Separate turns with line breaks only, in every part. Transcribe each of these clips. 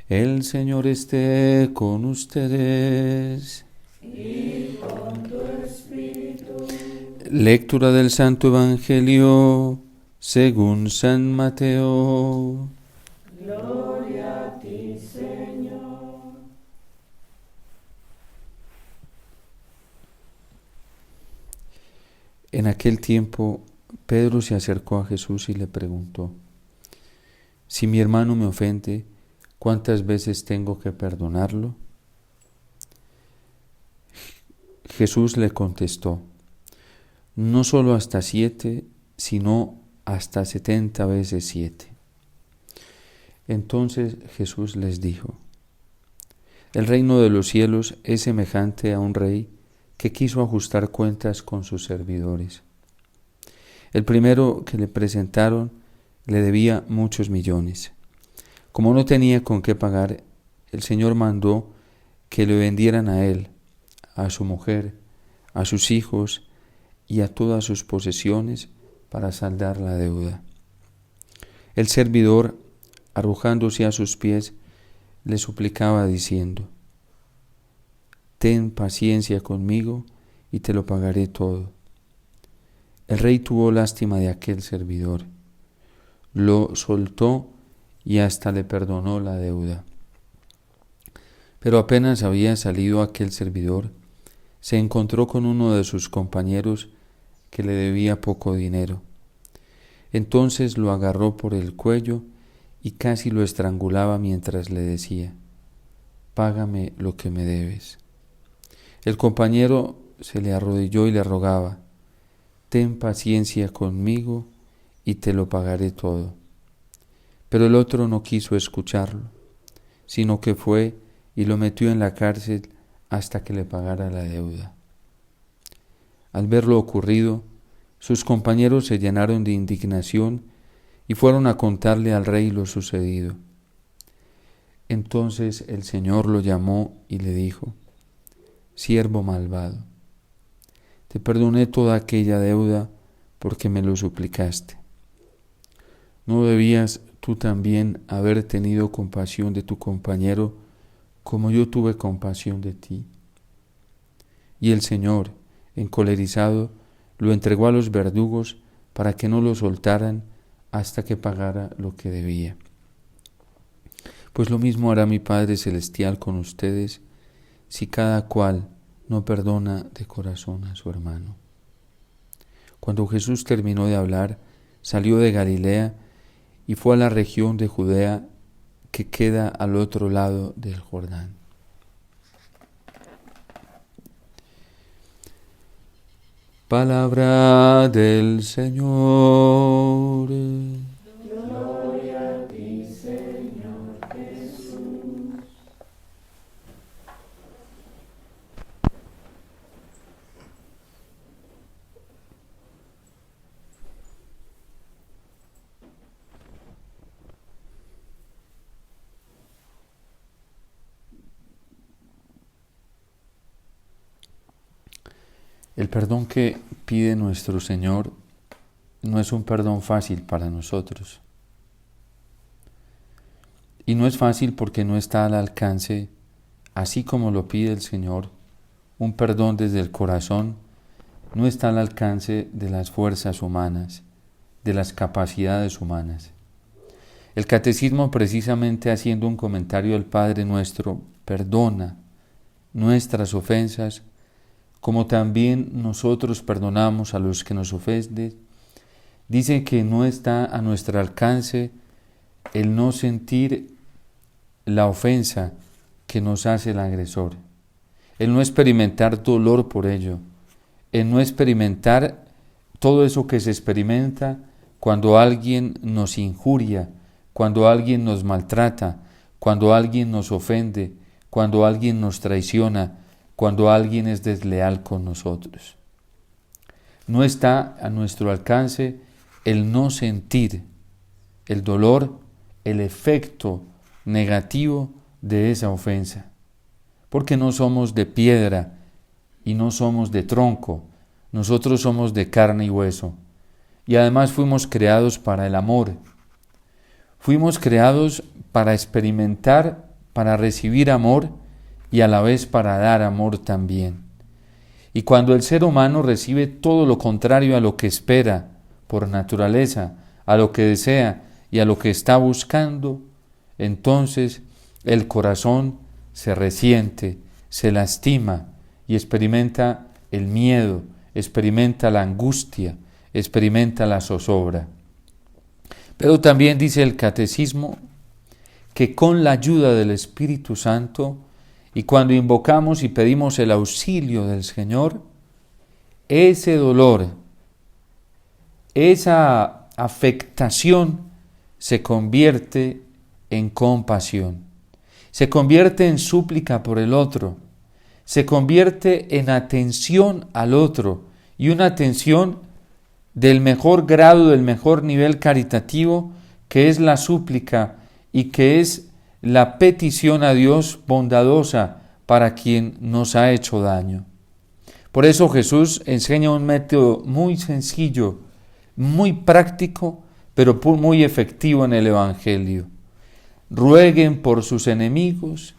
El Señor esté con ustedes.
Y con tu espíritu.
Lectura del Santo Evangelio según San Mateo.
Gloria a ti, Señor.
En aquel tiempo, Pedro se acercó a Jesús y le preguntó: Si mi hermano me ofende, ¿cuántas veces tengo que perdonarlo? Jesús le contestó: No solo hasta 7, sino hasta 70 veces 7. Entonces Jesús les dijo: El reino de los cielos es semejante a un rey que quiso ajustar cuentas con sus servidores. El primero que le presentaron le debía muchos millones. Como no tenía con qué pagar, el Señor mandó que le vendieran a él, a su mujer, a sus hijos y a todas sus posesiones para saldar la deuda. El servidor, arrojándose a sus pies, le suplicaba diciendo: Ten paciencia conmigo y te lo pagaré todo. El rey tuvo lástima de aquel servidor, lo soltó y hasta le perdonó la deuda. Pero apenas había salido aquel servidor, se encontró con uno de sus compañeros que le debía poco dinero. Entonces lo agarró por el cuello y casi lo estrangulaba mientras le decía: Págame lo que me debes. El compañero se le arrodilló y le rogaba: Ten paciencia conmigo y te lo pagaré todo. Pero el otro no quiso escucharlo, sino que fue y lo metió en la cárcel hasta que le pagara la deuda. Al ver lo ocurrido, sus compañeros se llenaron de indignación y fueron a contarle al rey lo sucedido. Entonces el Señor lo llamó y le dijo: Siervo malvado, te perdoné toda aquella deuda porque me lo suplicaste. ¿No debías tú también haber tenido compasión de tu compañero como yo tuve compasión de ti? Y el Señor, encolerizado, lo entregó a los verdugos para que no lo soltaran hasta que pagara lo que debía. Pues lo mismo hará mi Padre Celestial con ustedes si cada cual no perdona de corazón a su hermano. Cuando Jesús terminó de hablar, salió de Galilea y fue a la región de Judea que queda al otro lado del Jordán. Palabra del Señor.
Gloria a ti, Señor Jesús.
El perdón que pide nuestro Señor no es un perdón fácil para nosotros. Y no es fácil porque no está al alcance, así como lo pide el Señor, un perdón desde el corazón, no está al alcance de las fuerzas humanas, de las capacidades humanas. El Catecismo, precisamente haciendo un comentario del Padre Nuestro, perdona nuestras ofensas, como también nosotros perdonamos a los que nos ofenden. Dice que no está a nuestro alcance el no sentir la ofensa que nos hace el agresor, el no experimentar dolor por ello, el no experimentar todo eso que se experimenta cuando alguien nos injuria, cuando alguien nos maltrata, cuando alguien nos ofende, cuando alguien nos traiciona, cuando alguien es desleal con nosotros. No está a nuestro alcance el no sentir el dolor, el efecto negativo de esa ofensa, porque no somos de piedra y no somos de tronco, nosotros somos de carne y hueso, y además fuimos creados para el amor, fuimos creados para experimentar para recibir amor y a la vez para dar amor también. Y cuando el ser humano recibe todo lo contrario a lo que espera por naturaleza, a lo que desea y a lo que está buscando, entonces el corazón se resiente, se lastima y experimenta el miedo, experimenta la angustia, experimenta la zozobra. Pero también dice el Catecismo que con la ayuda del Espíritu Santo y cuando invocamos y pedimos el auxilio del Señor, ese dolor, esa afectación se convierte en compasión, se convierte en súplica por el otro, se convierte en atención al otro y una atención del mejor grado, del mejor nivel caritativo, que es la súplica y que es la petición a Dios bondadosa para quien nos ha hecho daño. Por eso Jesús enseña un método muy sencillo, muy práctico, pero muy efectivo en el Evangelio. Rueguen por sus enemigos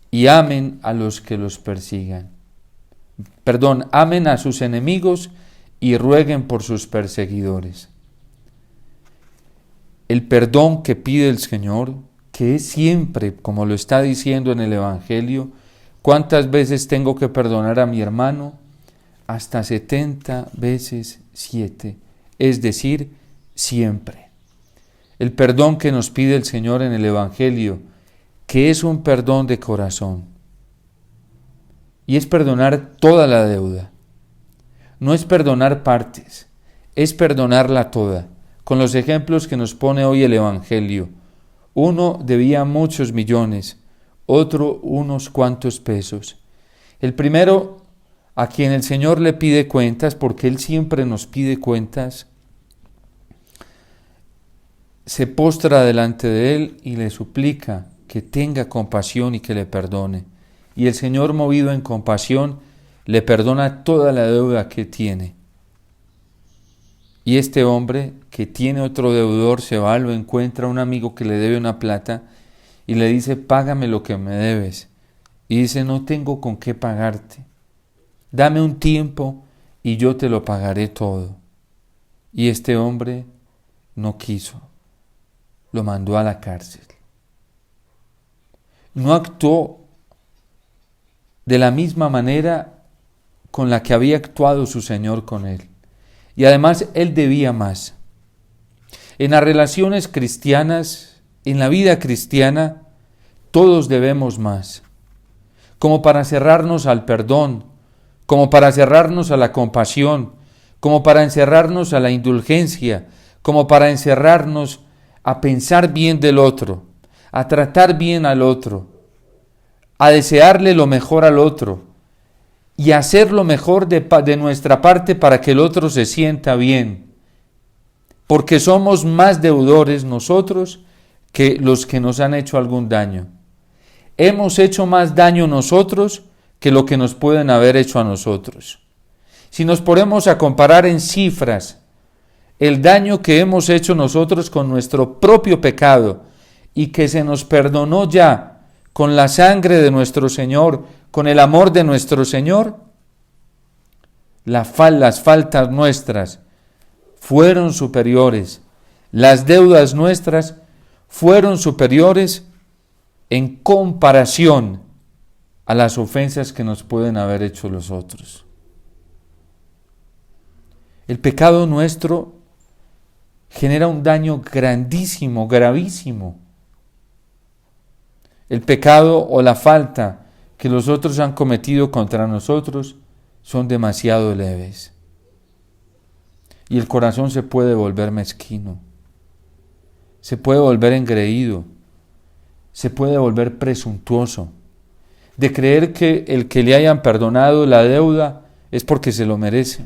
y amen a los que los persigan. Amen a sus enemigos y rueguen por sus perseguidores. El perdón que pide el Señor, que es siempre, como lo está diciendo en el Evangelio, ¿cuántas veces tengo que perdonar a mi hermano? Hasta 70 veces 7, es decir, siempre. El perdón que nos pide el Señor en el Evangelio, que es un perdón de corazón, y es perdonar toda la deuda. No es perdonar partes, es perdonarla toda, con los ejemplos que nos pone hoy el Evangelio. Uno debía muchos millones, otro unos cuantos pesos. El primero, a quien el Señor le pide cuentas, porque Él siempre nos pide cuentas, se postra delante de Él y le suplica que tenga compasión y que le perdone. Y el Señor, movido en compasión, le perdona toda la deuda que tiene. Y este hombre, que tiene otro deudor, se va, lo encuentra un amigo que le debe una plata y le dice: págame lo que me debes. Y dice: no tengo con qué pagarte. Dame un tiempo y yo te lo pagaré todo. Y este hombre no quiso. Lo mandó a la cárcel. No actuó de la misma manera con la que había actuado su Señor con él. Y además él debía más. En las relaciones cristianas, en la vida cristiana, todos debemos más. Como para cerrarnos al perdón, como para cerrarnos a la compasión, como para encerrarnos a la indulgencia, como para encerrarnos a pensar bien del otro, a tratar bien al otro, a desearle lo mejor al otro y a hacer lo mejor de nuestra parte para que el otro se sienta bien, porque somos más deudores nosotros que los que nos han hecho algún daño. Hemos hecho más daño nosotros que lo que nos pueden haber hecho a nosotros. Si nos ponemos a comparar en cifras el daño que hemos hecho nosotros con nuestro propio pecado y que se nos perdonó ya con la sangre de nuestro Señor, con el amor de nuestro Señor, las faltas nuestras fueron superiores, las deudas nuestras fueron superiores en comparación a las ofensas que nos pueden haber hecho los otros. El pecado nuestro genera un daño grandísimo, gravísimo. El pecado o la falta que los otros han cometido contra nosotros son demasiado leves. Y el corazón se puede volver mezquino, se puede volver engreído, se puede volver presuntuoso, de creer que el que le hayan perdonado la deuda es porque se lo merece.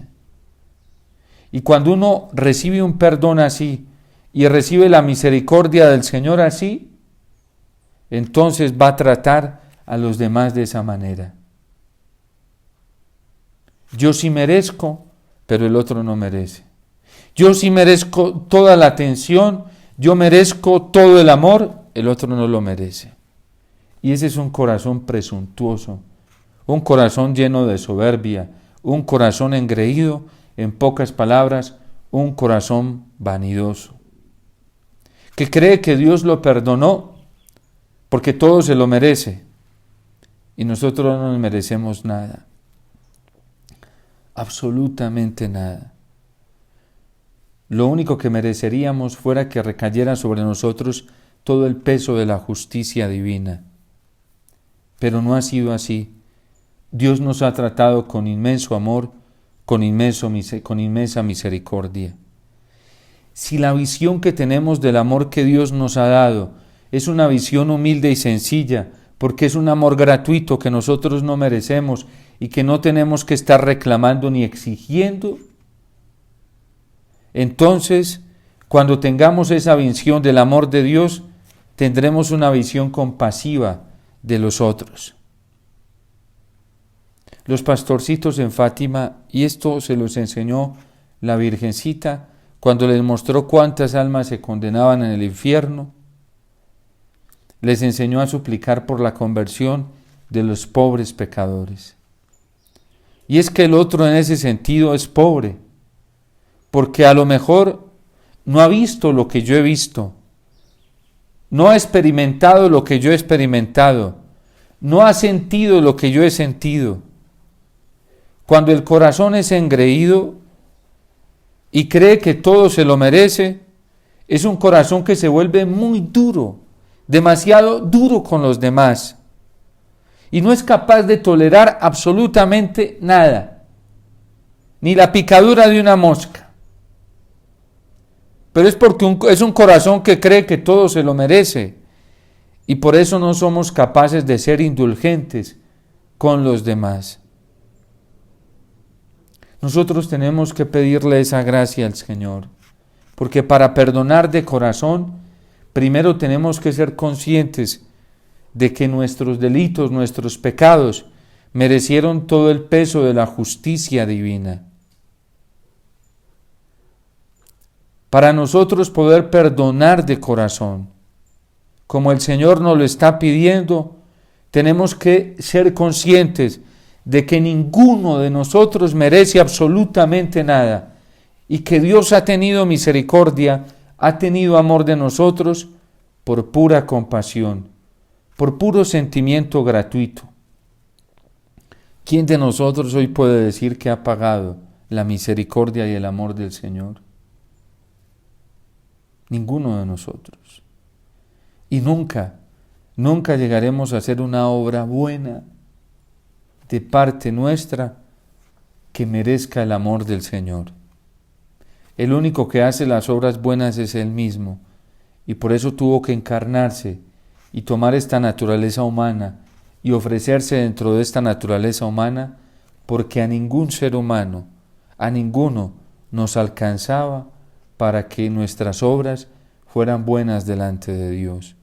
Y cuando uno recibe un perdón así y recibe la misericordia del Señor así, entonces va a tratar a los demás de esa manera. Yo sí merezco, pero el otro no merece. Yo sí merezco toda la atención, yo merezco todo el amor, el otro no lo merece. Y ese es un corazón presuntuoso, un corazón lleno de soberbia, un corazón engreído, en pocas palabras, un corazón vanidoso, que cree que Dios lo perdonó porque todo se lo merece y nosotros no nos merecemos nada, absolutamente nada. Lo único que mereceríamos fuera que recayera sobre nosotros todo el peso de la justicia divina. Pero no ha sido así. Dios nos ha tratado con inmenso amor, con inmensa misericordia. Si la visión que tenemos del amor que Dios nos ha dado es una visión humilde y sencilla, porque es un amor gratuito que nosotros no merecemos y que no tenemos que estar reclamando ni exigiendo, entonces, cuando tengamos esa visión del amor de Dios, tendremos una visión compasiva de los otros. Los pastorcitos en Fátima, y esto se los enseñó la Virgencita, cuando les mostró cuántas almas se condenaban en el infierno, les enseñó a suplicar por la conversión de los pobres pecadores. Y es que el otro en ese sentido es pobre, porque a lo mejor no ha visto lo que yo he visto, no ha experimentado lo que yo he experimentado, no ha sentido lo que yo he sentido. Cuando el corazón es engreído y cree que todo se lo merece, es un corazón que se vuelve muy duro, demasiado duro con los demás, y no es capaz de tolerar absolutamente nada, ni la picadura de una mosca. Pero es porque es un corazón que cree que todo se lo merece, y por eso no somos capaces de ser indulgentes con los demás. Nosotros tenemos que pedirle esa gracia al Señor, porque para perdonar de corazón, primero tenemos que ser conscientes de que nuestros delitos, nuestros pecados, merecieron todo el peso de la justicia divina. Para nosotros poder perdonar de corazón, como el Señor nos lo está pidiendo, tenemos que ser conscientes de que ninguno de nosotros merece absolutamente nada y que Dios ha tenido misericordia, ha tenido amor de nosotros por pura compasión, por puro sentimiento gratuito. ¿Quién de nosotros hoy puede decir que ha pagado la misericordia y el amor del Señor? Ninguno de nosotros. Y nunca llegaremos a hacer una obra buena de parte nuestra que merezca el amor del Señor. El único que hace las obras buenas es Él mismo, y por eso tuvo que encarnarse y tomar esta naturaleza humana y ofrecerse dentro de esta naturaleza humana, porque a ningún ser humano, a ninguno nos alcanzaba para que nuestras obras fueran buenas delante de Dios.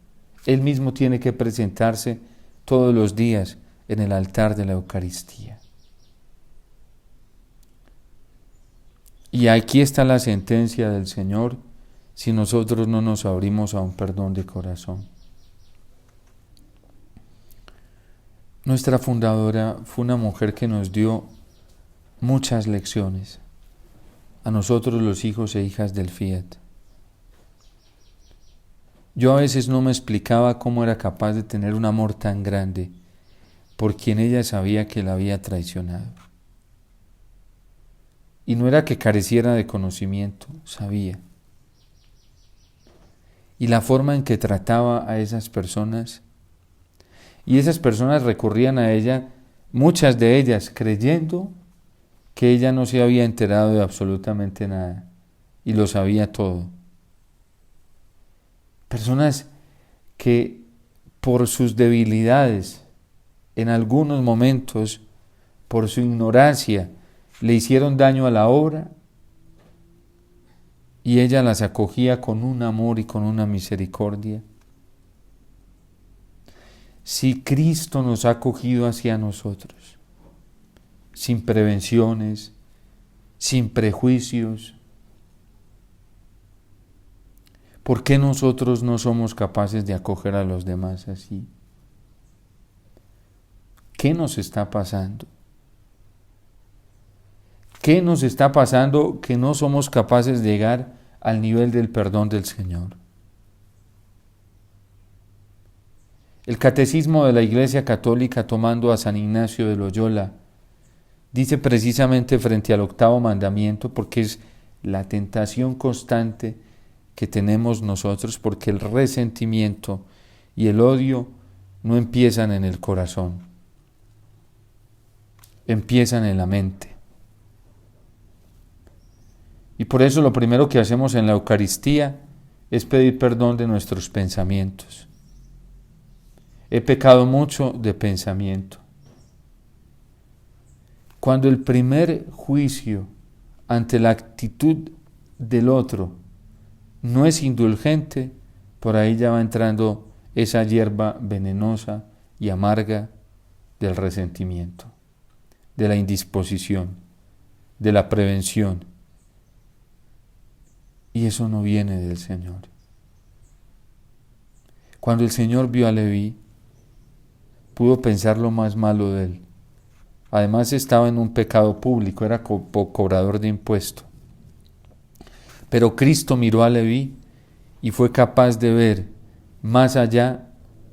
Él mismo tiene que presentarse todos los días en el altar de la Eucaristía. Y aquí está la sentencia del Señor si nosotros no nos abrimos a un perdón de corazón. Nuestra fundadora fue una mujer que nos dio muchas lecciones, a nosotros los hijos e hijas del Fiat. Yo a veces no me explicaba cómo era capaz de tener un amor tan grande por quien ella sabía que la había traicionado. Y no era que careciera de conocimiento, sabía. Y la forma en que trataba a esas personas, y esas personas recurrían a ella, muchas de ellas creyendo que ella no se había enterado de absolutamente nada y lo sabía todo. Personas que por sus debilidades, en algunos momentos, por su ignorancia, le hicieron daño a la obra y ella las acogía con un amor y con una misericordia. Si Cristo nos ha acogido hacia nosotros, sin prevenciones, sin prejuicios, ¿por qué nosotros no somos capaces de acoger a los demás así? ¿qué nos está pasando? ¿Qué nos está pasando que no somos capaces de llegar al nivel del perdón del Señor? El Catecismo de la Iglesia Católica, tomando a San Ignacio de Loyola, dice precisamente frente al 8º mandamiento, porque es la tentación constante que tenemos nosotros, porque el resentimiento y el odio no empiezan en el corazón, empiezan en la mente. Y por eso lo primero que hacemos en la Eucaristía es pedir perdón de nuestros pensamientos. He pecado mucho de pensamiento. Cuando el primer juicio ante la actitud del otro no es indulgente, por ahí ya va entrando esa hierba venenosa y amarga del resentimiento, de la indisposición, de la prevención. Y eso no viene del Señor. Cuando el Señor vio a Leví, pudo pensar lo más malo de él. Además estaba en un pecado público, era cobrador de impuestos. Pero Cristo miró a Leví y fue capaz de ver más allá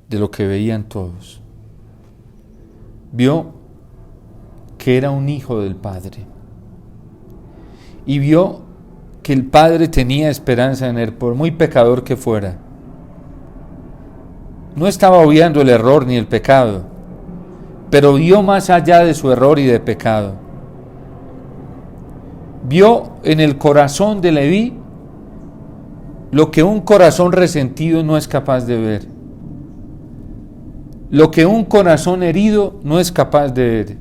de lo que veían todos. Vio que era un hijo del Padre. Y vio que el Padre tenía esperanza en él, por muy pecador que fuera. No estaba obviando el error ni el pecado, pero vio más allá de su error y de pecado. Vio en el corazón de Leví lo que un corazón resentido no es capaz de ver, lo que un corazón herido no es capaz de ver,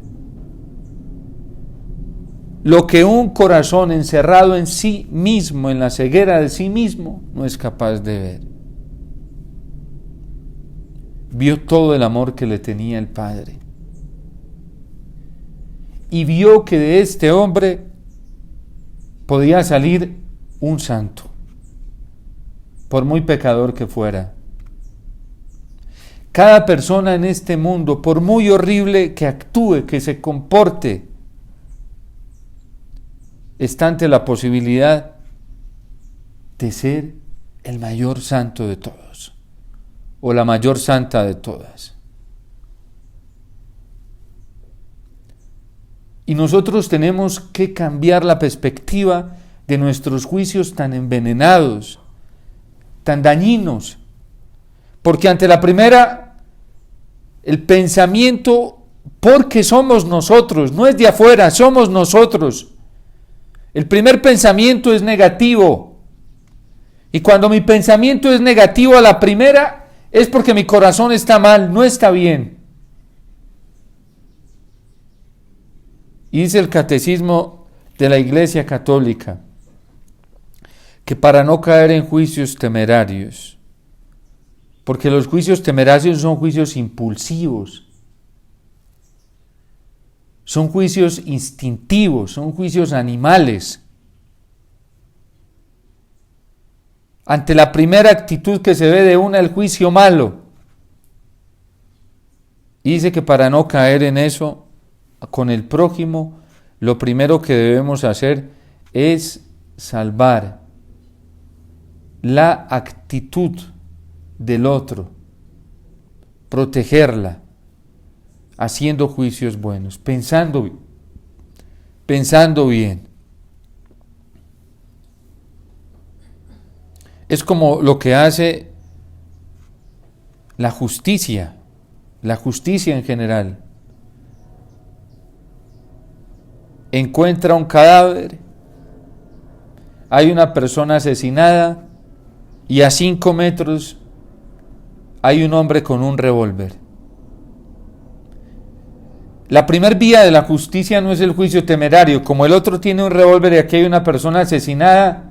lo que un corazón encerrado en sí mismo, en la ceguera de sí mismo, no es capaz de ver. Vio todo el amor que le tenía el Padre. Y vio que de este hombre podía salir un santo, por muy pecador que fuera. Cada persona en este mundo, por muy horrible que actúe, que se comporte, está ante la posibilidad de ser el mayor santo de todos, o la mayor santa de todas. Y nosotros tenemos que cambiar la perspectiva de nuestros juicios tan envenenados, tan dañinos, porque ante la primera, el pensamiento, porque somos nosotros, no es de afuera, somos nosotros. El primer pensamiento es negativo, y cuando mi pensamiento es negativo a la primera, es porque mi corazón está mal, no está bien. Y dice el Catecismo de la Iglesia Católica que para no caer en juicios temerarios, porque los juicios temerarios son juicios impulsivos, son juicios instintivos, son juicios animales. Ante la primera actitud que se ve de una, el juicio malo. Y dice que para no caer en eso, con el prójimo, lo primero que debemos hacer es salvar la actitud del otro, protegerla, haciendo juicios buenos, pensando bien. Es como lo que hace la justicia en general. Encuentra un cadáver, hay una persona asesinada y a 5 metros hay un hombre con un revólver. La primer vía de la justicia no es el juicio temerario, como el otro tiene un revólver y aquí hay una persona asesinada,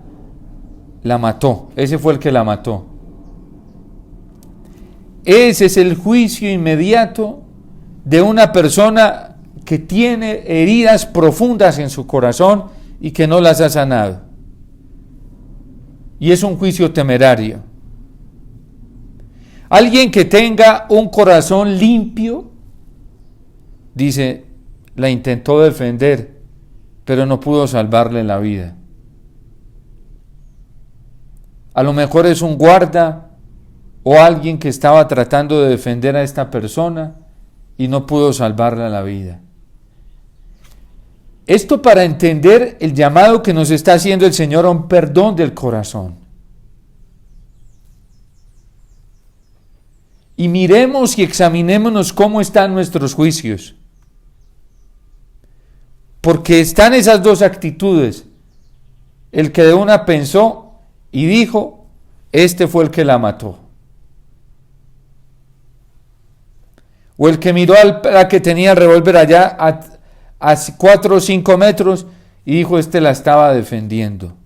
la mató, ese fue el que la mató. Ese es el juicio inmediato de una persona que tiene heridas profundas en su corazón y que no las ha sanado. Y es un juicio temerario. Alguien que tenga un corazón limpio dice, la intentó defender, pero no pudo salvarle la vida. A lo mejor es un guarda o alguien que estaba tratando de defender a esta persona y no pudo salvarle la vida. Esto para entender el llamado que nos está haciendo el Señor a un perdón del corazón. Y miremos y examinémonos cómo están nuestros juicios. Porque están esas dos actitudes. El que de una pensó y dijo, este fue el que la mató. O el que miró a la que tenía el revólver allá a 4 o 5 metros y dijo, este la estaba defendiendo.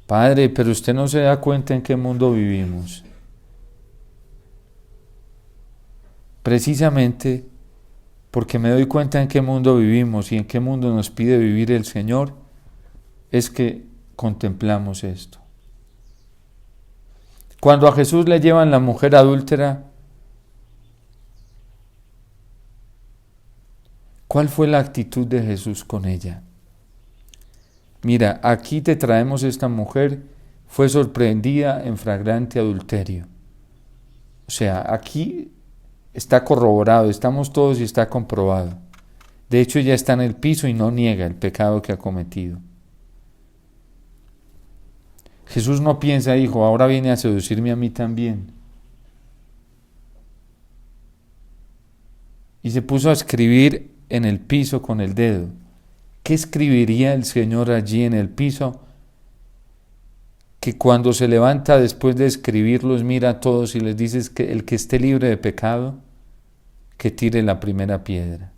Padre, pero usted no se da cuenta en qué mundo vivimos. Precisamente porque me doy cuenta en qué mundo vivimos y en qué mundo nos pide vivir el Señor, es que contemplamos esto. Cuando a Jesús le llevan la mujer adúltera, ¿cuál fue la actitud de Jesús con ella? Mira, aquí te traemos esta mujer, fue sorprendida en flagrante adulterio. O sea, aquí está corroborado, estamos todos y está comprobado. De hecho, ella está en el piso y no niega el pecado que ha cometido. Jesús no piensa, hijo, ahora viene a seducirme a mí también. Y se puso a escribir en el piso con el dedo. ¿Qué escribiría el Señor allí en el piso? Que cuando se levanta después de escribirlos, mira a todos y les dice que el que esté libre de pecado, que tire la primera piedra.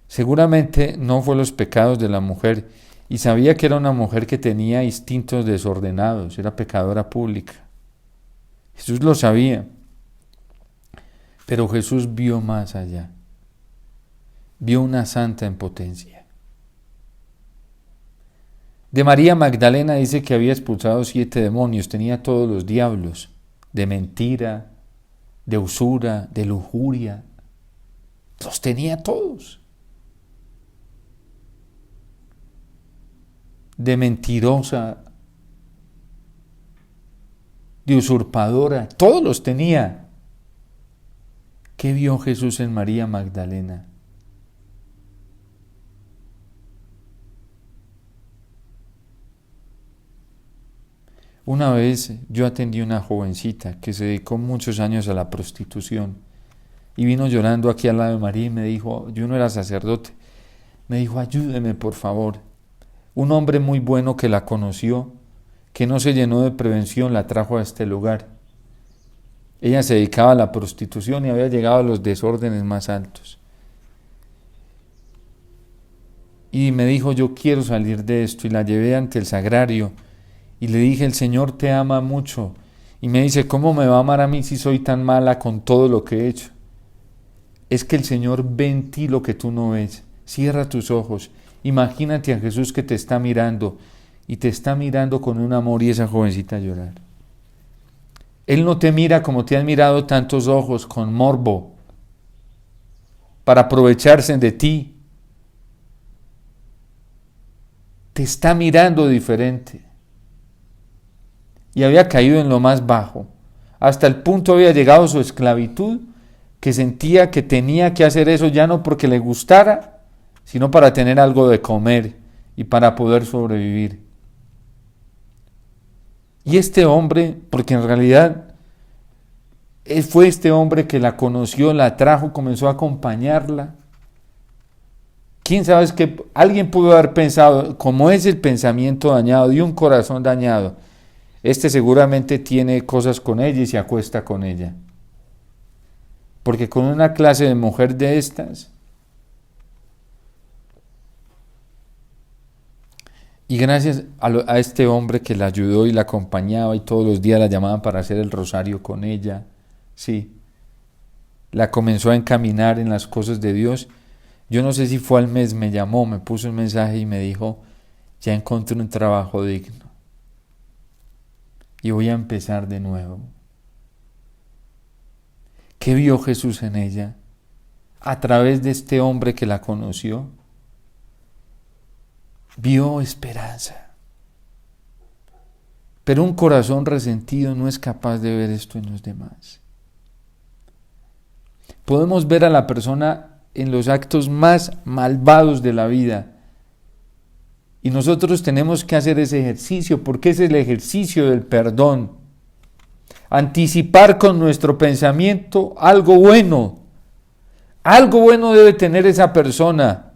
Seguramente no fue los pecados de la mujer, y sabía que era una mujer que tenía instintos desordenados, era pecadora pública. Jesús lo sabía, pero Jesús vio más allá, vio una santa en potencia. De María Magdalena dice que había expulsado 7 demonios, tenía todos los diablos, de mentira, de usura, de lujuria, los tenía todos. De mentirosa, de usurpadora, todos los tenía. ¿Qué vio Jesús en María Magdalena? Una vez yo atendí a una jovencita que se dedicó muchos años a la prostitución y vino llorando aquí al lado de María y me dijo, yo no era sacerdote, me dijo, ayúdeme por favor. Un hombre muy bueno que la conoció, que no se llenó de prevención, la trajo a este lugar. Ella se dedicaba a la prostitución y había llegado a los desórdenes más altos. Y me dijo, yo quiero salir de esto, y la llevé ante el sagrario y le dije, el Señor te ama mucho. Y me dice, ¿cómo me va a amar a mí si soy tan mala con todo lo que he hecho? Es que el Señor ve en ti lo que tú no ves. Cierra tus ojos. Imagínate a Jesús que te está mirando y te está mirando con un amor y esa jovencita a llorar. Él no te mira como te han mirado tantos ojos con morbo para aprovecharse de ti. Te está mirando diferente. Y había caído en lo más bajo. Hasta el punto había llegado su esclavitud, que sentía que tenía que hacer eso ya no porque le gustara, sino para tener algo de comer y para poder sobrevivir. Y este hombre, porque en realidad fue este hombre que la conoció, la trajo, comenzó a acompañarla. ¿Quién sabe? Es que alguien pudo haber pensado, como es el pensamiento dañado de un corazón dañado, este seguramente tiene cosas con ella y se acuesta con ella. Porque con una clase de mujer de estas, y gracias a este hombre que la ayudó y la acompañaba y todos los días la llamaban para hacer el rosario con ella, sí, la comenzó a encaminar en las cosas de Dios. Yo no sé si fue al mes, me llamó, me puso un mensaje y me dijo, ya encontré un trabajo digno. y voy a empezar de nuevo. ¿Qué vio Jesús en ella? A través de este hombre que la conoció, vio esperanza. Pero un corazón resentido no es capaz de ver esto en los demás. Podemos ver a la persona en los actos más malvados de la vida. Y nosotros tenemos que hacer ese ejercicio, porque es el ejercicio del perdón. Anticipar con nuestro pensamiento algo bueno. Algo bueno debe tener esa persona.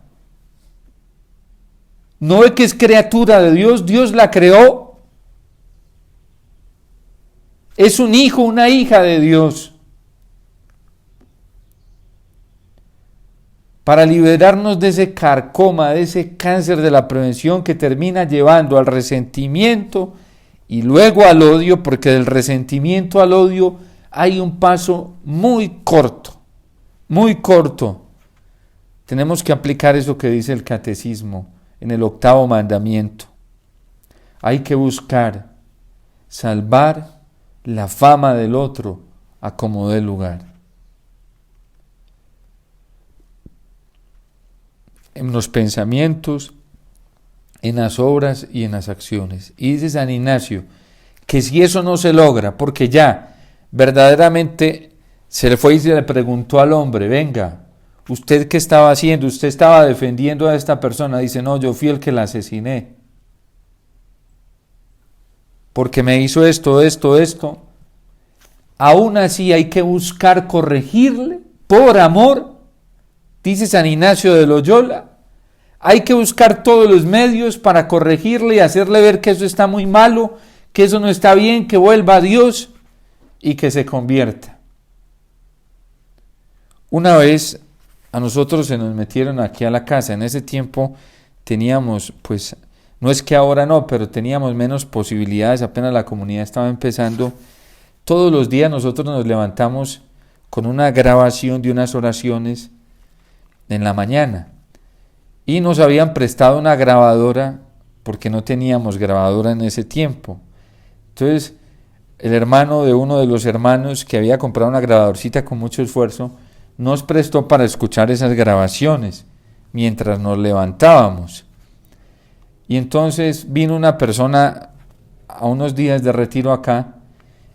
No ve que es criatura de Dios, Dios la creó. Es un hijo, una hija de Dios. Para liberarnos de ese carcoma, de ese cáncer de la prevención que termina llevando al resentimiento y luego al odio, porque del resentimiento al odio hay un paso muy corto, muy corto. Tenemos que aplicar eso que dice el catecismo en el 8º mandamiento. Hay que buscar salvar la fama del otro a como dé lugar. En los pensamientos, en las obras y en las acciones. Y dice San Ignacio que si eso no se logra, porque ya verdaderamente se le fue y se le preguntó al hombre, venga, ¿usted qué estaba haciendo? ¿Usted estaba defendiendo a esta persona? Dice, no, yo fui el que la asesiné. Porque me hizo esto. Aún así hay que buscar corregirle por amor. Dice San Ignacio de Loyola, hay que buscar todos los medios para corregirle y hacerle ver que eso está muy malo, que eso no está bien, que vuelva a Dios y que se convierta. Una vez a nosotros se nos metieron aquí a la casa. En ese tiempo teníamos, pues, no es que ahora no, pero teníamos menos posibilidades, apenas la comunidad estaba empezando. Todos los días nosotros nos levantamos con una grabación de unas oraciones en la mañana. Y nos habían prestado una grabadora porque no teníamos grabadora en ese tiempo. Entonces, el hermano de uno de los hermanos que había comprado una grabadorcita con mucho esfuerzo, nos prestó para escuchar esas grabaciones mientras nos levantábamos. Y entonces vino una persona a unos días de retiro acá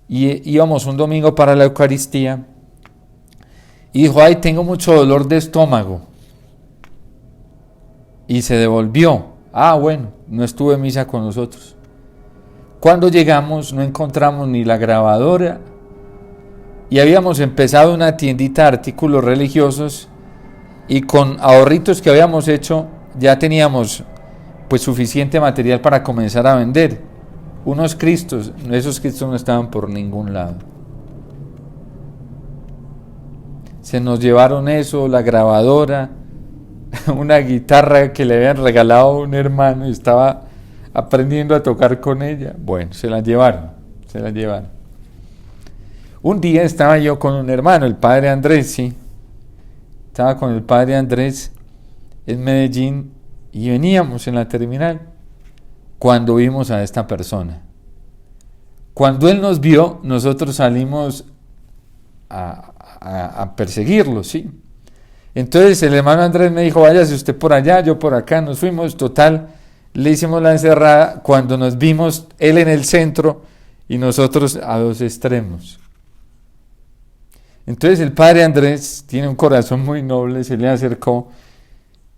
y íbamos un domingo para la Eucaristía y dijo, ay, tengo mucho dolor de estómago. Y se devolvió. Ah, bueno, no estuvo en misa con nosotros. Cuando llegamos no encontramos ni la grabadora y habíamos empezado una tiendita de artículos religiosos y con ahorritos que habíamos hecho ya teníamos pues suficiente material para comenzar a vender. Unos cristos, esos cristos no estaban por ningún lado. Se nos llevaron eso, la grabadora, una guitarra que le habían regalado a un hermano y estaba aprendiendo a tocar con ella. Bueno, se la llevaron. Un día estaba yo con un hermano, el padre Andrés, sí. Estaba con el padre Andrés en Medellín y veníamos en la terminal cuando vimos a esta persona. Cuando él nos vio, nosotros salimos a perseguirlo, sí. Entonces el hermano Andrés me dijo, váyase usted por allá, yo por acá, nos fuimos, total, le hicimos la encerrada cuando nos vimos él en el centro y nosotros a dos extremos. Entonces el padre Andrés tiene un corazón muy noble, se le acercó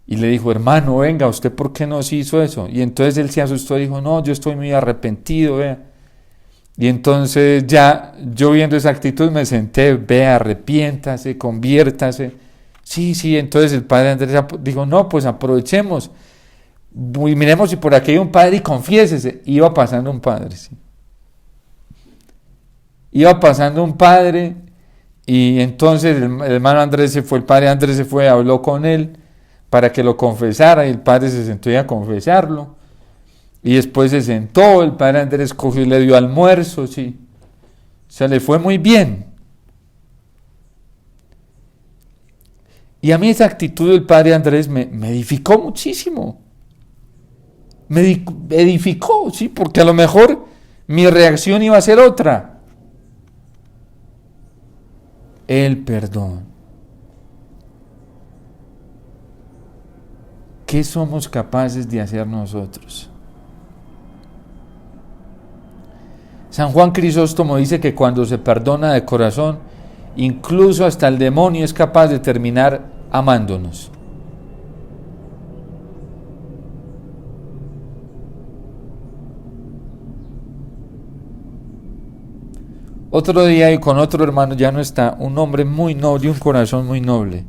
y le dijo, hermano, venga, ¿usted por qué nos hizo eso? Y entonces él se asustó y dijo, no, yo estoy muy arrepentido, vea. Y entonces ya yo viendo esa actitud me senté, vea, arrepiéntase, conviértase. Sí, entonces el padre Andrés dijo, no, pues aprovechemos, y miremos si por aquí hay un padre y confiésese. Iba pasando un padre, sí. Iba pasando un padre y entonces el hermano Andrés se fue, el padre Andrés se fue, habló con él para que lo confesara y el padre se sentó a confesarlo. Y después se sentó, el padre Andrés cogió y le dio almuerzo, sí. O sea, le fue muy bien. Y a mí esa actitud del padre Andrés me edificó muchísimo. Me edificó, sí, porque a lo mejor mi reacción iba a ser otra. El perdón. ¿Qué somos capaces de hacer nosotros? San Juan Crisóstomo dice que cuando se perdona de corazón, incluso hasta el demonio es capaz de terminar amándonos. Otro día y con otro hermano, ya no está, un hombre muy noble, un corazón muy noble.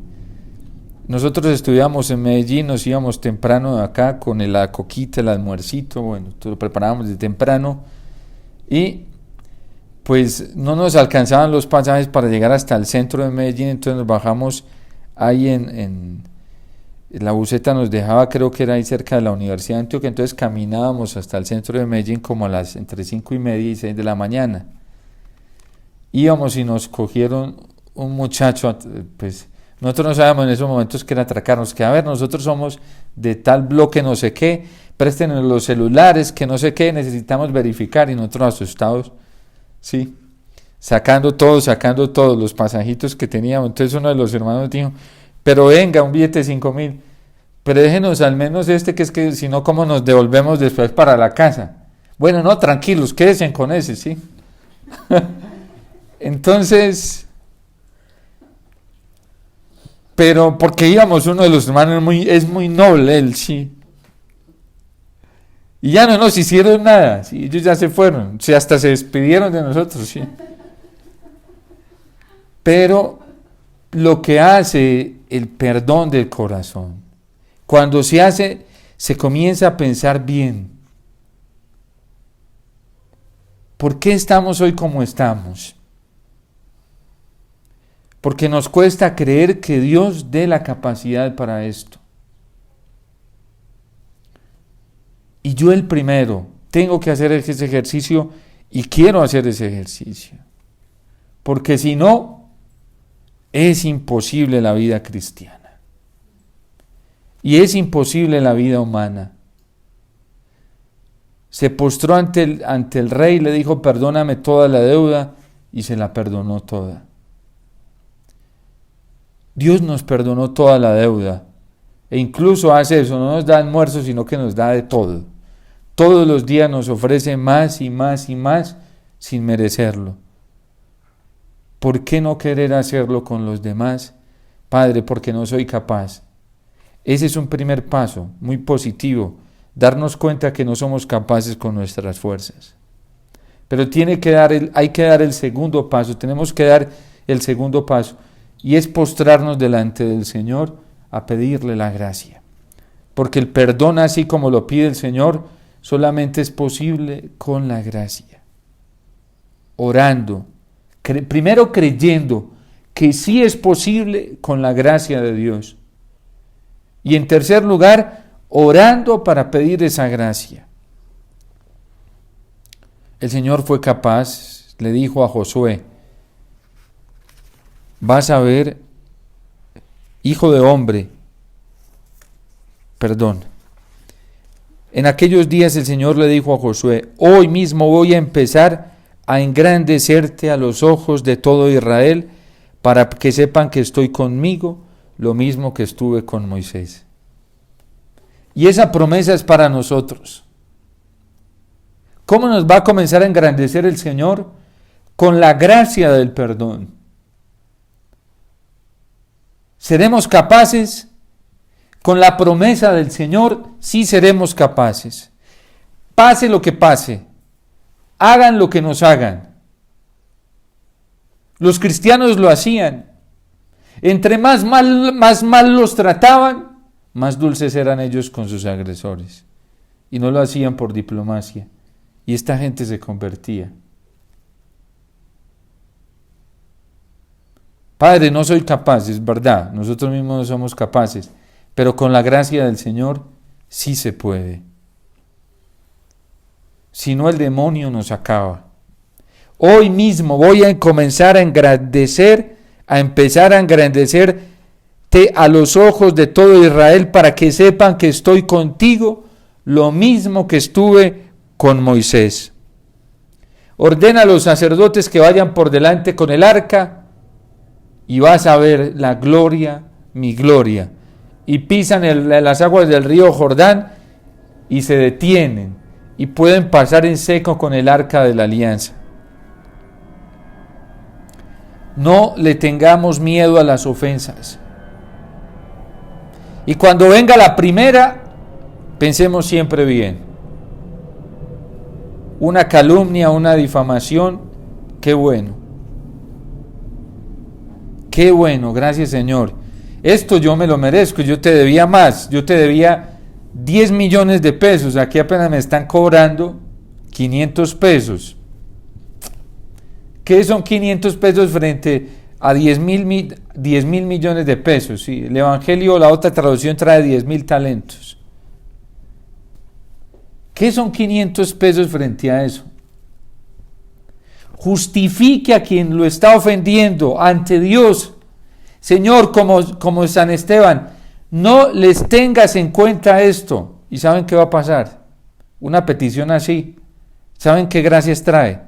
Nosotros estudiamos en Medellín, nos íbamos temprano de acá con la coquita, el almuercito, bueno, todo lo preparábamos de temprano y pues no nos alcanzaban los pasajes para llegar hasta el centro de Medellín, entonces nos bajamos ahí en la buseta, nos dejaba, creo que era ahí cerca de la Universidad de Antioquia, entonces caminábamos hasta el centro de Medellín como a las entre 5:30 y 6 de la mañana. Íbamos y nos cogieron un muchacho, pues nosotros no sabíamos en esos momentos que era atracarnos, que a ver, nosotros somos de tal bloque no sé qué, préstenos los celulares, que no sé qué, necesitamos verificar, y nosotros asustados, sí, sacando todos los pasajitos que teníamos. Entonces uno de los hermanos dijo, pero venga, un billete de 5.000, pero déjenos al menos que es que si no, ¿cómo nos devolvemos después para la casa? Bueno, no, tranquilos, quédense con ese, sí. Entonces, pero porque íbamos, uno de los hermanos es muy noble, él sí. Y ya no nos hicieron nada, ¿sí? Ellos ya se fueron, sí, hasta se despidieron de nosotros, sí. Pero lo que hace el perdón del corazón, cuando se hace, se comienza a pensar bien. ¿Por qué estamos hoy como estamos? Porque nos cuesta creer que Dios dé la capacidad para esto. Y yo el primero tengo que hacer ese ejercicio y quiero hacer ese ejercicio. Porque si no, es imposible la vida cristiana. Y es imposible la vida humana. Se postró ante el rey, le dijo, perdóname toda la deuda, y se la perdonó toda. Dios nos perdonó toda la deuda, e incluso hace eso, no nos da almuerzo, sino que nos da de todo. Todos los días nos ofrece más y más y más sin merecerlo. ¿Por qué no querer hacerlo con los demás? Padre, porque no soy capaz. Ese es un primer paso, muy positivo, darnos cuenta que no somos capaces con nuestras fuerzas. Pero hay que dar el segundo paso, tenemos que dar el segundo paso, y es postrarnos delante del Señor a pedirle la gracia. Porque el perdón, así como lo pide el Señor, solamente es posible con la gracia. Orando, primero creyendo que sí es posible con la gracia de Dios. Y en tercer lugar, orando para pedir esa gracia. El Señor fue capaz, le dijo a Josué, vas a ver, hijo de hombre, en aquellos días el Señor le dijo a Josué, hoy mismo voy a empezar a engrandecerte a los ojos de todo Israel, para que sepan que estoy conmigo, lo mismo que estuve con Moisés. Y esa promesa es para nosotros. ¿Cómo nos va a comenzar a engrandecer el Señor? Con la gracia del perdón. ¿Seremos capaces? Con la promesa del Señor, sí seremos capaces. Pase lo que pase, hagan lo que nos hagan. Los cristianos lo hacían. Entre más mal los trataban, más dulces eran ellos con sus agresores. Y no lo hacían por diplomacia. Y esta gente se convertía. Padre, no soy capaz, es verdad, nosotros mismos no somos capaces, pero con la gracia del Señor sí se puede. Si no, el demonio nos acaba. Hoy mismo voy a comenzar a empezar a engrandecerte a los ojos de todo Israel, para que sepan que estoy contigo, lo mismo que estuve con Moisés. ordena a los sacerdotes que vayan por delante con el arca y vas a ver la gloria, mi gloria. Y pisan las aguas del río Jordán y se detienen y pueden pasar en seco con el arca de la alianza. No le tengamos miedo a las ofensas. Y cuando venga la primera, pensemos siempre bien. Una calumnia, una difamación, qué bueno. Qué bueno, gracias Señor. Esto yo me lo merezco, yo te debía más, yo te debía 10 millones de pesos, aquí apenas me están cobrando 500 pesos. ¿Qué son 500 pesos frente a 10 mil millones de pesos? Sí, el Evangelio, la otra traducción trae 10.000 talentos. ¿Qué son 500 pesos frente a eso? Justifique a quien lo está ofendiendo ante Dios. Señor, como San Esteban, no les tengas en cuenta esto. ¿Y saben qué va a pasar? Una petición así, ¿saben qué gracias trae?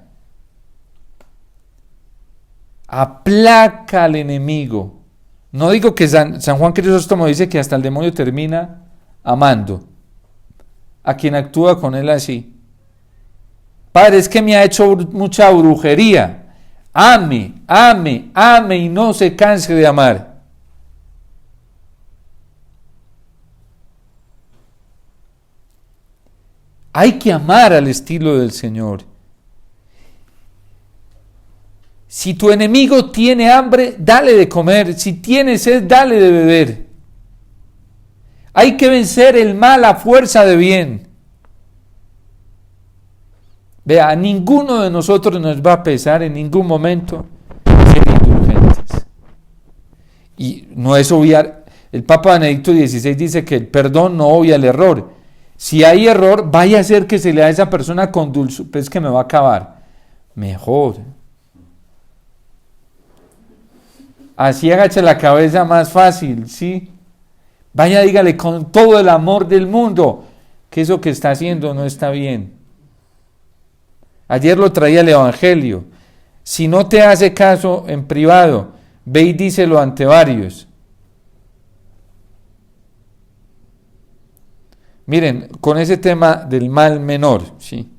Aplaca al enemigo. No digo que San Juan Crisóstomo dice que hasta el demonio termina amando a quien actúa con él así. Padre, es que me ha hecho mucha brujería. Ame, ame, ame y no se canse de amar. Hay que amar al estilo del Señor. Si tu enemigo tiene hambre, dale de comer. Si tiene sed, dale de beber. Hay que vencer el mal a fuerza de bien. Vea, a ninguno de nosotros nos va a pesar en ningún momento ser indulgentes. Y no es obviar, el Papa Benedicto XVI dice que el perdón no obvia el error. Si hay error, vaya a ser que se le da a esa persona con dulzura, pues que me va a acabar. Mejor. Así agache la cabeza más fácil, ¿sí? Vaya, dígale con todo el amor del mundo que eso que está haciendo no está bien. Ayer lo traía el Evangelio. Si no te hace caso en privado, ve y díselo ante varios. Miren, con ese tema del mal menor, ¿sí?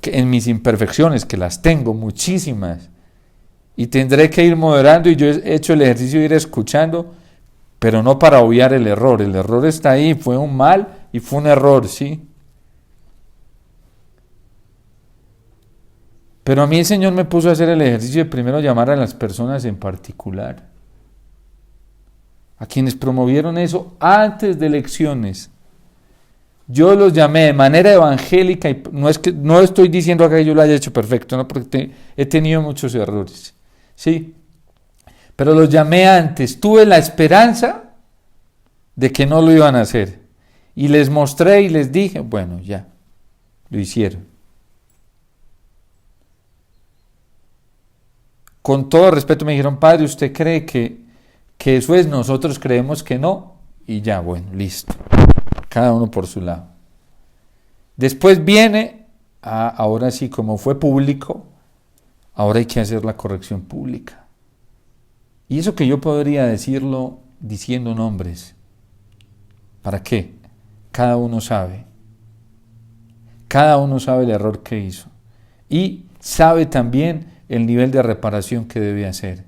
Que en mis imperfecciones, que las tengo muchísimas, y tendré que ir moderando, y yo he hecho el ejercicio de ir escuchando, pero no para obviar el error. El error está ahí, fue un mal y fue un error, ¿sí? Pero a mí el Señor me puso a hacer el ejercicio de primero llamar a las personas en particular, a quienes promovieron eso antes de elecciones. Yo los llamé de manera evangélica, y no estoy diciendo que yo lo haya hecho perfecto, no, porque he tenido muchos errores, ¿sí? Pero los llamé antes, tuve la esperanza de que no lo iban a hacer, y les mostré y les dije, bueno, ya, lo hicieron. Con todo respeto me dijeron, padre, ¿usted cree que eso es? Nosotros creemos que no, y ya, bueno, listo, cada uno por su lado. Después viene, ahora sí, como fue público, ahora hay que hacer la corrección pública. Y eso que yo podría decirlo diciendo nombres, ¿para qué? Cada uno sabe el error que hizo, y sabe también el nivel de reparación que debe hacer.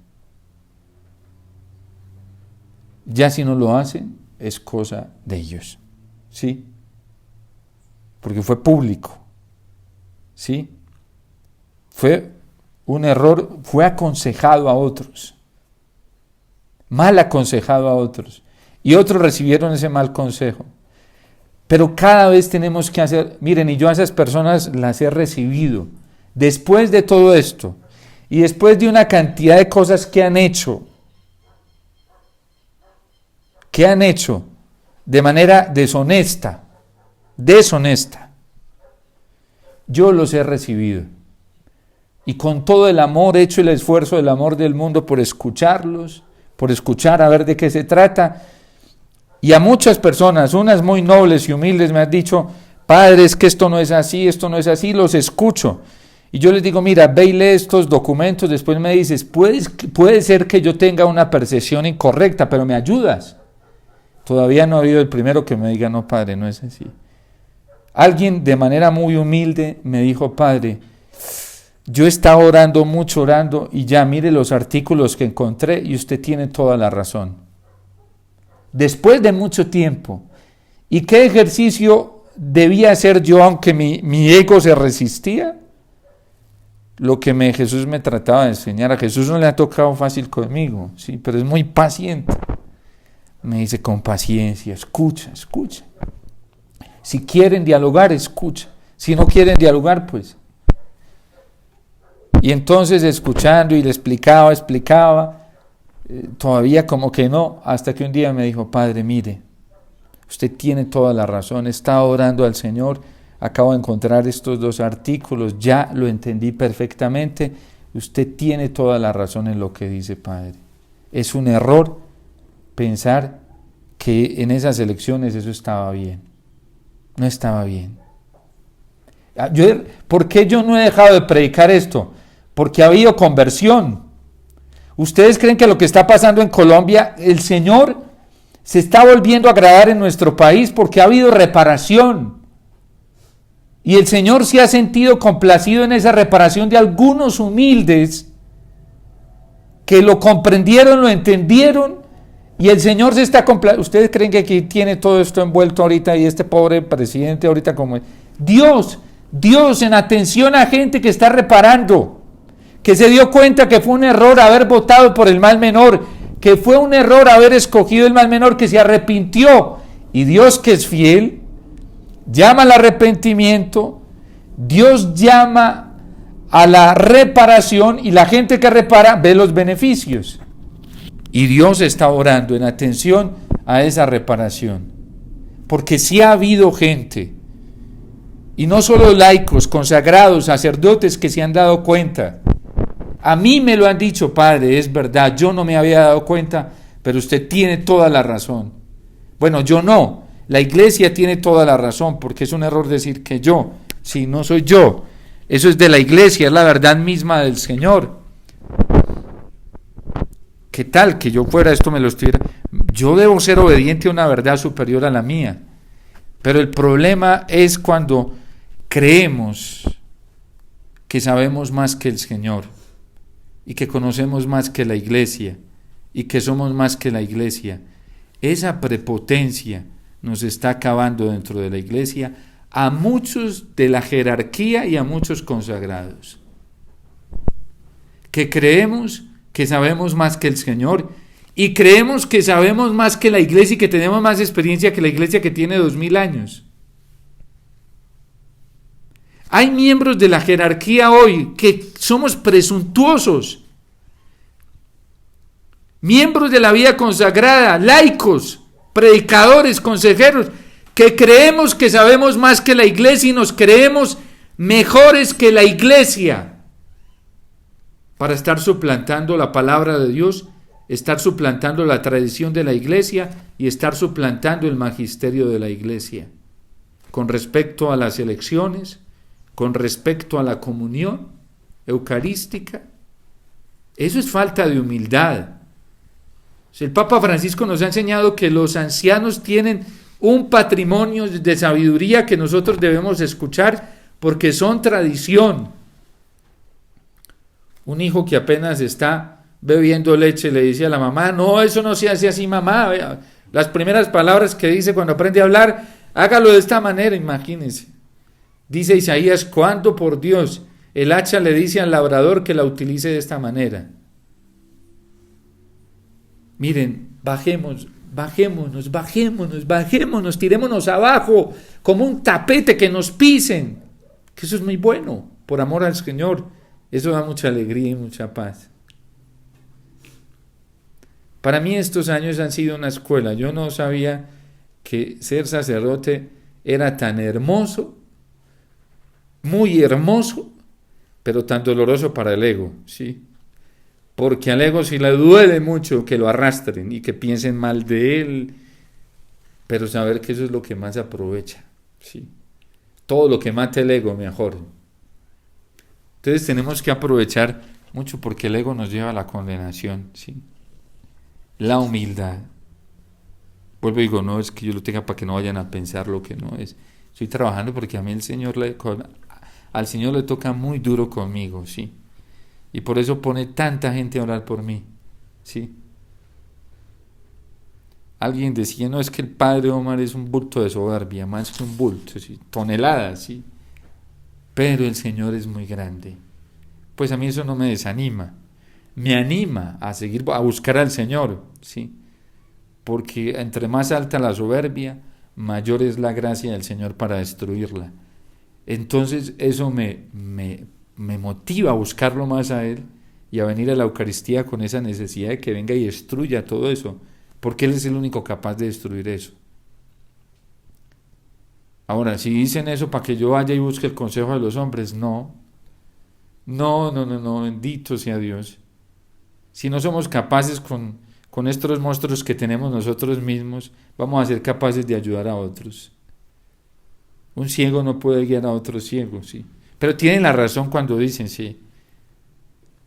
Ya si no lo hacen, es cosa de ellos, ¿sí? Porque fue público, ¿sí? Fue un error, fue aconsejado a otros, mal aconsejado a otros, y otros recibieron ese mal consejo. Pero cada vez tenemos que hacer, miren, y yo a esas personas las he recibido, después de todo esto, y después de una cantidad de cosas que han hecho de manera deshonesta, yo los he recibido, y con todo el amor, he hecho el esfuerzo del amor del mundo por escucharlos, por escuchar a ver de qué se trata, y a muchas personas, unas muy nobles y humildes, me han dicho, Padre, es que esto no es así, los escucho. Y yo les digo, mira, ve y lee estos documentos, después me dices, puede ser que yo tenga una percepción incorrecta, pero me ayudas. Todavía no ha habido el primero que me diga, no, padre, no es así. Alguien de manera muy humilde me dijo, padre, yo estaba orando mucho, y ya mire los artículos que encontré y usted tiene toda la razón. Después de mucho tiempo. ¿Y qué ejercicio debía hacer yo aunque mi ego se resistía? Lo que Jesús me trataba de enseñar. A Jesús no le ha tocado fácil conmigo, sí, pero es muy paciente. Me dice, con paciencia, escucha. Si quieren dialogar, escucha. Si no quieren dialogar, pues. Y entonces escuchando y le explicaba, todavía como que no, hasta que un día me dijo, padre, mire, usted tiene toda la razón, estaba orando al Señor, acabo de encontrar estos 2 artículos, ya lo entendí perfectamente, usted tiene toda la razón en lo que dice, padre. Es un error pensar que en esas elecciones eso estaba bien. No estaba bien. ¿Por qué yo no he dejado de predicar esto? Porque ha habido conversión. ¿Ustedes creen que lo que está pasando en Colombia, el Señor se está volviendo a agradar en nuestro país porque ha habido reparación? Y el Señor se ha sentido complacido en esa reparación de algunos humildes que lo comprendieron, lo entendieron, y el Señor se está complaciendo. ¿Ustedes creen que aquí tiene todo esto envuelto ahorita y este pobre presidente ahorita como Dios en atención a gente que está reparando, que se dio cuenta que fue un error haber votado por el mal menor, que fue un error haber escogido el mal menor, que se arrepintió, y Dios, que es fiel, llama al arrepentimiento, Dios llama a la reparación, y la gente que repara ve los beneficios, y Dios está orando en atención a esa reparación, porque sí ha habido gente, y no solo laicos, consagrados, sacerdotes que se han dado cuenta. A mí me lo han dicho, padre, es verdad, yo no me había dado cuenta, pero usted tiene toda la razón. Bueno, yo no, la iglesia tiene toda la razón, porque es un error decir que yo, si no soy yo, eso es de la iglesia, es la verdad misma del Señor. ¿Qué tal que yo fuera esto me lo estuviera? Yo debo ser obediente a una verdad superior a la mía, pero el problema es cuando creemos que sabemos más que el Señor, y que conocemos más que la iglesia, y que somos más que la iglesia. Esa prepotencia nos está acabando dentro de la iglesia a muchos de la jerarquía y a muchos consagrados, que creemos que sabemos más que el Señor, y creemos que sabemos más que la iglesia y que tenemos más experiencia que la iglesia que tiene 2000 años. Hay miembros de la jerarquía hoy que somos presuntuosos, miembros de la vida consagrada, laicos, predicadores, consejeros, que creemos que sabemos más que la iglesia y nos creemos mejores que la iglesia para estar suplantando la palabra de Dios, estar suplantando la tradición de la iglesia y estar suplantando el magisterio de la iglesia con respecto a las elecciones, con respecto a la comunión eucarística. Eso es falta de humildad. El Papa Francisco nos ha enseñado que los ancianos tienen un patrimonio de sabiduría que nosotros debemos escuchar porque son tradición. Un hijo que apenas está bebiendo leche le dice a la mamá, no, eso no se hace así, mamá. Las primeras palabras que dice cuando aprende a hablar, hágalo de esta manera, imagínense. Dice Isaías, ¿cuándo por Dios el hacha le dice al labrador que la utilice de esta manera? Miren, bajémonos, tirémonos abajo como un tapete, que nos pisen, que eso es muy bueno, por amor al Señor, eso da mucha alegría y mucha paz. Para mí estos años han sido una escuela. Yo no sabía que ser sacerdote era tan hermoso, muy hermoso, pero tan doloroso para el ego, ¿sí? Porque al ego sí le duele mucho que lo arrastren y que piensen mal de él, pero saber que eso es lo que más aprovecha, ¿sí? Todo lo que mate el ego, mejor. Entonces tenemos que aprovechar mucho porque el ego nos lleva a la condenación, ¿sí? La humildad. Vuelvo y digo, no es que yo lo tenga para que no vayan a pensar lo que no es. Estoy trabajando porque a mí al Señor le toca muy duro conmigo, ¿sí? Y por eso pone tanta gente a orar por mí, ¿sí? Alguien decía, no, es que el padre Omar es un bulto de soberbia, más que un bulto, ¿sí? Toneladas, ¿sí? Pero el Señor es muy grande. Pues a mí eso no me desanima, me anima a seguir, a buscar al Señor, ¿sí? Porque entre más alta la soberbia, mayor es la gracia del Señor para destruirla. Entonces eso me motiva a buscarlo más a Él y a venir a la Eucaristía con esa necesidad de que venga y destruya todo eso, porque Él es el único capaz de destruir eso. Ahora, si dicen eso para que yo vaya y busque el consejo de los hombres, no, bendito sea Dios. Si no somos capaces con estos monstruos que tenemos nosotros mismos, vamos a ser capaces de ayudar a otros. Un ciego no puede guiar a otro ciego, sí. Pero tienen la razón cuando dicen, sí,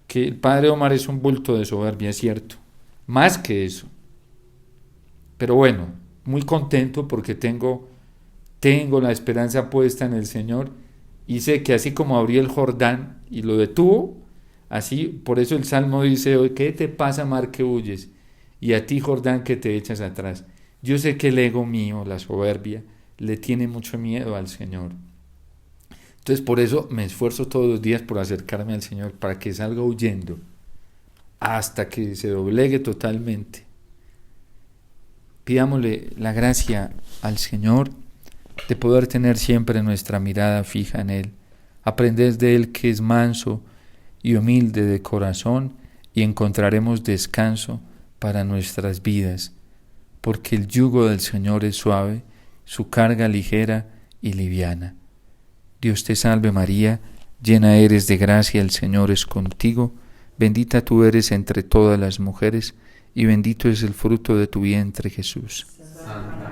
que el padre Omar es un bulto de soberbia, es cierto. Más que eso. Pero bueno, muy contento porque tengo la esperanza puesta en el Señor y sé que así como abrió el Jordán y lo detuvo, así, por eso el Salmo dice hoy, ¿qué te pasa, mar, que huyes? Y a ti, Jordán, que te echas atrás. Yo sé que el ego mío, la soberbia, le tiene mucho miedo al Señor. Entonces por eso me esfuerzo todos los días por acercarme al Señor, para que salga huyendo, hasta que se doblegue totalmente. Pidámosle la gracia al Señor de poder tener siempre nuestra mirada fija en Él, aprender de Él que es manso y humilde de corazón, y encontraremos descanso para nuestras vidas, porque el yugo del Señor es suave, su carga ligera y liviana. Dios te salve María, llena eres de gracia, el Señor es contigo, bendita tú eres entre todas las mujeres, y bendito es el fruto de tu vientre Jesús.
Santa